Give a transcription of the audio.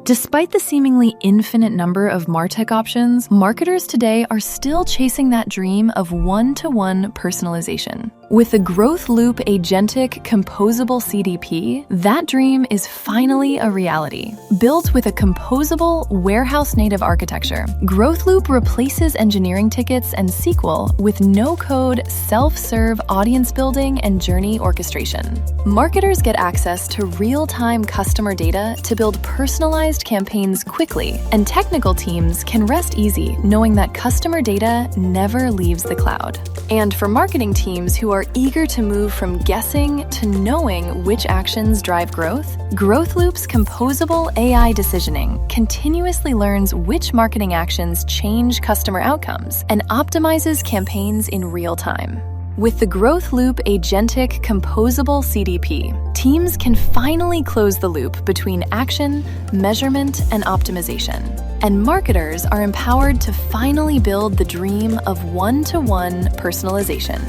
Despite the seemingly infinite number of martech options, marketers today are still chasing that dream of one-to-one personalization. With the GrowthLoop agentic Composable CDP, that dream is finally a reality. Built with a composable, warehouse-native architecture, GrowthLoop replaces engineering tickets and SQL with no-code, self-serve audience building and journey orchestration. Marketers get access to real-time customer data to build personalized campaigns quickly, and technical teams can rest easy knowing that customer data never leaves the cloud. And for marketing teams who are eager to move from guessing to knowing which actions drive growth, GrowthLoop's composable AI decisioning continuously learns which marketing actions change customer outcomes and optimizes campaigns in real time. With the GrowthLoop agentic Composable CDP, teams can finally close the loop between action, measurement, and optimization. And marketers are empowered to finally build the dream of one-to-one personalization.